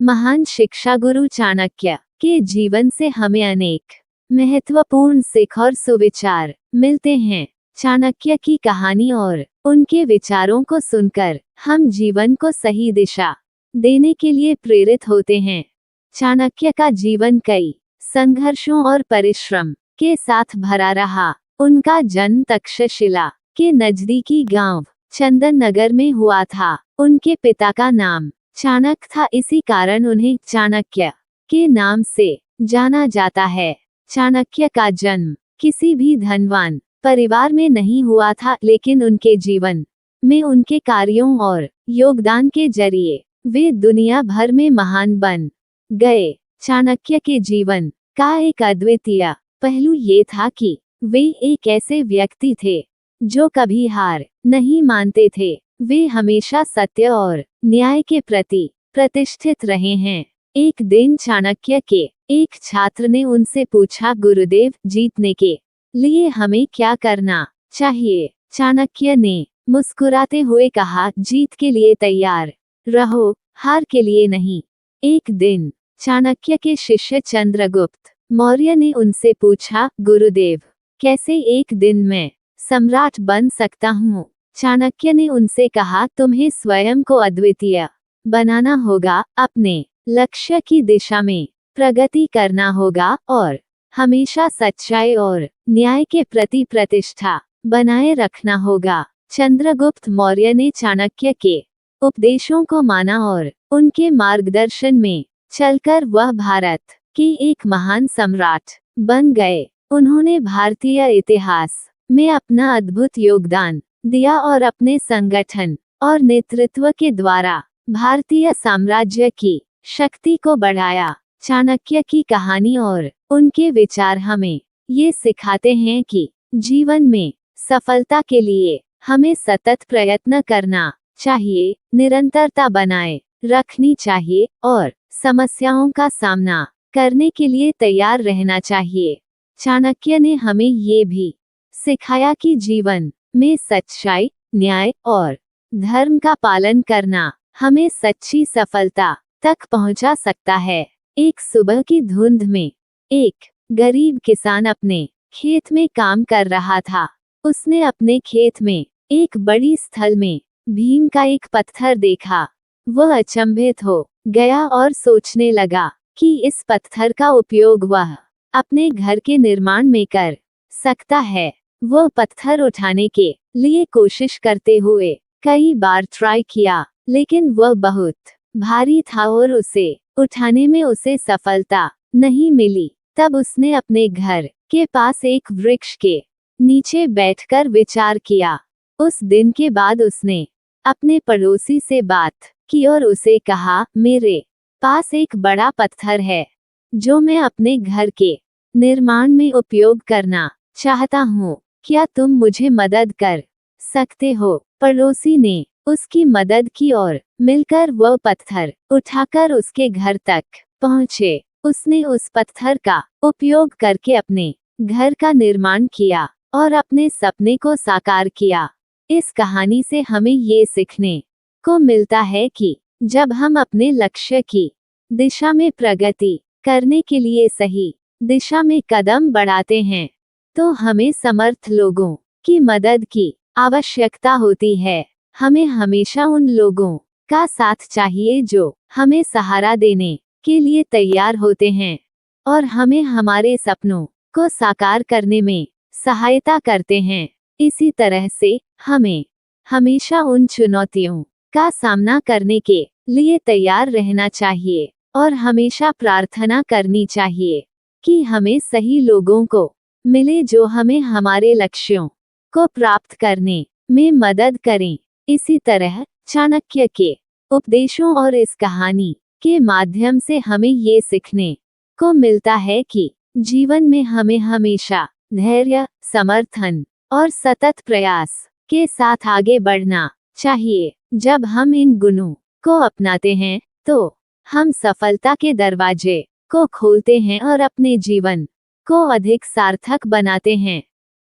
महान शिक्षा गुरु चाणक्य के जीवन से हमें अनेक महत्वपूर्ण सीख और सुविचार मिलते हैं। चाणक्य की कहानी और उनके विचारों को सुनकर हम जीवन को सही दिशा देने के लिए प्रेरित होते हैं। चाणक्य का जीवन कई संघर्षों और परिश्रम के साथ भरा रहा। उनका जन्म तक्षशिला के नजदीकी गांव चंदन नगर में हुआ था। उनके पिता का नाम चाणक्य था, इसी कारण उन्हें चाणक्य के नाम से जाना जाता है। चाणक्य का जन्म किसी भी धनवान परिवार में नहीं हुआ था, लेकिन उनके जीवन में उनके कार्यों और योगदान के जरिए वे दुनिया भर में महान बन गए। चाणक्य के जीवन का एक अद्वितीय पहलू ये था कि वे एक ऐसे व्यक्ति थे जो कभी हार नहीं मानते थे। वे हमेशा सत्य और न्याय के प्रति प्रतिष्ठित रहे हैं। एक दिन चाणक्य के एक छात्र ने उनसे पूछा, गुरुदेव, जीतने के लिए हमें क्या करना चाहिए? चाणक्य ने मुस्कुराते हुए कहा, जीत के लिए तैयार रहो, हार के लिए नहीं। एक दिन चाणक्य के शिष्य चंद्रगुप्त मौर्य ने उनसे पूछा, गुरुदेव, कैसे एक दिन में सम्राट बन सकता हूँ? चाणक्य ने उनसे कहा, तुम्हें स्वयं को अद्वितीय बनाना होगा, अपने लक्ष्य की दिशा में प्रगति करना होगा और हमेशा सच्चाई और न्याय के प्रति प्रतिष्ठा बनाए रखना होगा। चंद्रगुप्त मौर्य ने चाणक्य के उपदेशों को माना और उनके मार्गदर्शन में चलकर वह भारत के एक महान सम्राट बन गए। उन्होंने भारतीय इतिहास में अपना अद्भुत योगदान दिया और अपने संगठन और नेतृत्व के द्वारा भारतीय साम्राज्य की शक्ति को बढ़ाया। चाणक्य की कहानी और उनके विचार हमें ये सिखाते हैं कि जीवन में सफलता के लिए हमें सतत प्रयत्न करना चाहिए, निरंतरता बनाए रखनी चाहिए और समस्याओं का सामना करने के लिए तैयार रहना चाहिए। चाणक्य ने हमें ये भी सिखाया कि जीवन में सच्चाई, न्याय और धर्म का पालन करना हमें सच्ची सफलता तक पहुंचा सकता है। एक सुबह की धुंध में एक गरीब किसान अपने खेत में काम कर रहा था। उसने अपने खेत में एक बड़ी स्थल में भीम का एक पत्थर देखा। वह अचंभित हो गया और सोचने लगा कि इस पत्थर का उपयोग वह अपने घर के निर्माण में कर सकता है। वह पत्थर उठाने के लिए कोशिश करते हुए कई बार ट्राई किया, लेकिन वह बहुत भारी था और उसे उठाने में उसे सफलता नहीं मिली। तब उसने अपने घर के पास एक वृक्ष के नीचे बैठकर विचार किया। उस दिन के बाद उसने अपने पड़ोसी से बात की और उसे कहा, मेरे पास एक बड़ा पत्थर है जो मैं अपने घर के निर्माण में उपयोग करना चाहता हूँ, क्या तुम मुझे मदद कर सकते हो? पड़ोसी ने उसकी मदद की और मिलकर वह पत्थर उठाकर उसके घर तक पहुँचे। उसने उस पत्थर का उपयोग करके अपने घर का निर्माण किया और अपने सपने को साकार किया। इस कहानी से हमें ये सीखने को मिलता है कि जब हम अपने लक्ष्य की दिशा में प्रगति करने के लिए सही दिशा में कदम बढ़ाते हैं, तो हमें समर्थ लोगों की मदद की आवश्यकता होती है। हमें हमेशा उन लोगों का साथ चाहिए जो हमें सहारा देने के लिए तैयार होते हैं और हमें हमारे सपनों को साकार करने में सहायता करते हैं। इसी तरह से हमें हमेशा उन चुनौतियों का सामना करने के लिए तैयार रहना चाहिए और हमेशा प्रार्थना करनी चाहिए कि हमें सही लोगों को मिले जो हमें हमारे लक्ष्यों को प्राप्त करने में मदद करें। इसी तरह चाणक्य के उपदेशों और इस कहानी के माध्यम से हमें ये सीखने को मिलता है कि जीवन में हमें हमेशा धैर्य, समर्थन और सतत प्रयास के साथ आगे बढ़ना चाहिए। जब हम इन गुणों को अपनाते हैं तो हम सफलता के दरवाजे को खोलते हैं और अपने जीवन को अधिक सार्थक बनाते हैं।